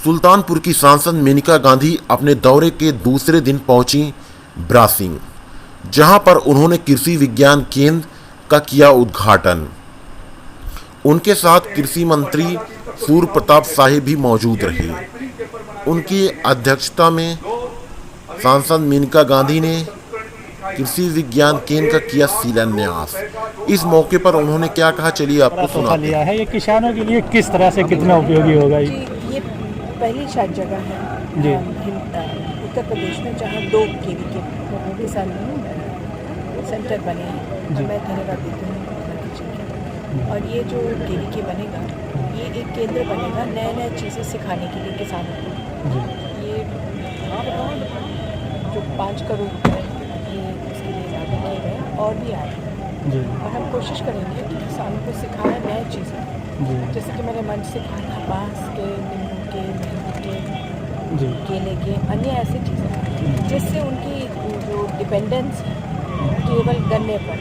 सुल्तानपुर की सांसद मेनका गांधी अपने दौरे के दूसरे दिन पहुंची ब्रासिंग, जहां पर उन्होंने कृषि विज्ञान केंद्र का किया उद्घाटन। उनके साथ कृषि मंत्री सूर्य प्रताप शाही भी मौजूद रहे। उनकी अध्यक्षता में सांसद मेनका गांधी ने कृषि विज्ञान केंद्र का किया शिलान्यास। इस मौके पर उन्होंने क्या कहा, चलिए आपको सुनाते लिया है। ये किसानों के लिए किस तरह से कितना उपयोगी होगा? ये पहली शायद जगह है जी उत्तर प्रदेश में जहाँ 2 केवी के किसान सेंटर बने हैं। और मैं धन्यवाद देती हूँ मुख्यमंत्री जी के। और ये जो केवी के बनेगा, ये एक केंद्र बनेगा नए चीज़ें सिखाने के लिए किसानों को। ये जो 5 करोड़ रुपये ये उसके लिए ज़्यादा किए गए और भी आए हैं। और हम कोशिश करेंगे कि किसानों को सिखाना नए चीज़ें, जैसे कि मैंने मंच से कहा था, बांस के, नींबू के, नींबू के, केले के, अन्य ऐसी चीज़ें जिससे उनकी जो डिपेंडेंस है केवल गन्ने पर,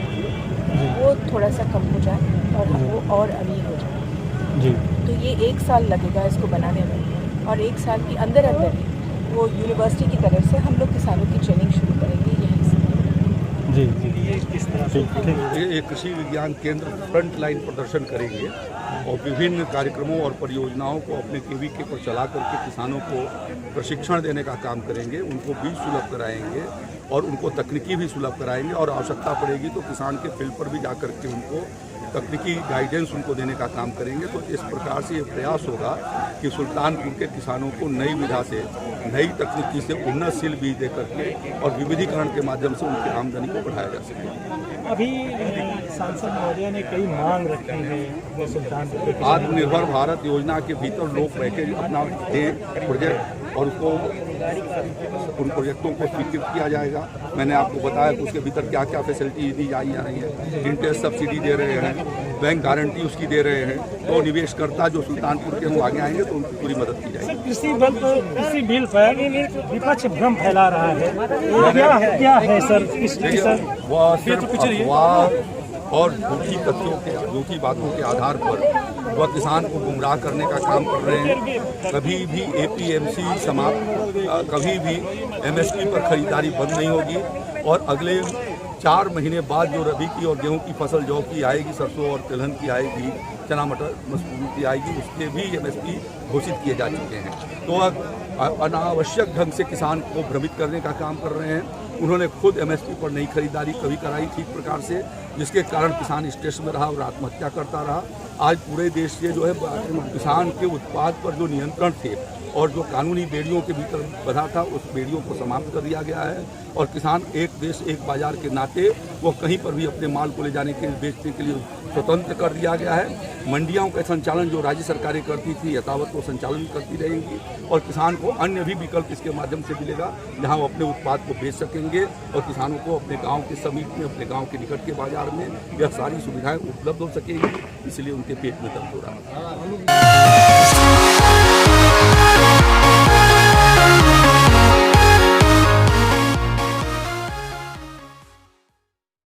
वो थोड़ा सा कम हो जाए और वो और अमीर हो जाए। तो ये 1 साल लगेगा इसको बनाने में, और 1 साल के अंदर ही वो यूनिवर्सिटी की तरफ से हम लोग किसानों की ट्रेनिंग शुरू करेंगे यहीं से। ये किस तरह से ये कृषि विज्ञान केंद्र फ्रंट लाइन प्रदर्शन करेंगे और विभिन्न कार्यक्रमों और परियोजनाओं को अपने केवीके पर चला करके किसानों को प्रशिक्षण देने का काम करेंगे। उनको बीज सुलभ कराएंगे और उनको तकनीकी भी सुलभ कराएंगे, और आवश्यकता पड़ेगी तो किसान के फील्ड पर भी जा करके उनको तकनीकी गाइडेंस उनको देने का काम करेंगे। तो इस प्रकार से ये प्रयास होगा कि सुल्तानपुर के किसानों को नई विधा से, नई तकनीकी से उन्नतशील बीज दे करके और विविधीकरण के माध्यम से उनकी आमदनी को बढ़ाया जा सके। अभी सांसद महोदय ने कई मांग रखी है सुल्तानपुर के। आत्मनिर्भर भारत योजना के भीतर लोग पैकेज अपना प्रोजेक्ट और उसको उन प्रोजेक्टों को स्वीकृत किया जाएगा। मैंने आपको बताया कि उसके भीतर क्या क्या फैसिलिटी दी जा रही है। इंटरेस्ट सब्सिडी दे रहे हैं, बैंक गारंटी उसकी दे रहे हैं। तो निवेशकर्ता जो सुल्तानपुर के हम आगे आएंगे तो उनकी पूरी मदद की जाएगी। कृषि बिल पर विपक्ष भ्रम फैला रहा है, क्या है सर? वह सिर्फ अफवाह और झूठी बातों के आधार पर वह किसान को गुमराह करने का काम कर रहे हैं। कभी भी APMC समाप्त, कभी भी MSP पर खरीदारी बंद नहीं होगी, और अगले 4 महीने बाद जो रबी की और गेहूं की फसल, जौ की आएगी, सरसों और तिलहन की आएगी, चना मटर मसूर की आएगी, उसके भी MSP घोषित किए जा चुके हैं। तो अनावश्यक ढंग से किसान को भ्रमित करने का काम कर रहे हैं। उन्होंने खुद MSP पर नई खरीदारी कभी कराई ठीक प्रकार से, जिसके कारण किसान स्ट्रेस में रहा और आत्महत्या करता रहा। आज पूरे देश से जो है किसान के उत्पाद पर जो नियंत्रण थे और जो कानूनी बेड़ियों के भीतर बंधा था, उस बेड़ियों को समाप्त कर दिया गया है। और किसान एक देश एक बाजार के नाते वो कहीं पर भी अपने माल को ले जाने के बेचने के लिए स्वतंत्र कर दिया गया है। मंडियों का संचालन जो राज्य सरकारें करती थी यथावत वो संचालन करती रहेंगी, और किसान को अन्य भी विकल्प इसके माध्यम से मिलेगा जहां वो अपने उत्पाद को बेच सकेंगे, और किसानों को अपने गांव के समीप में, अपने गांव के निकट के बाजार में यह सारी सुविधाएं उपलब्ध हो सकेंगी। इसलिए उनके पेट में दर्द हो रहा है।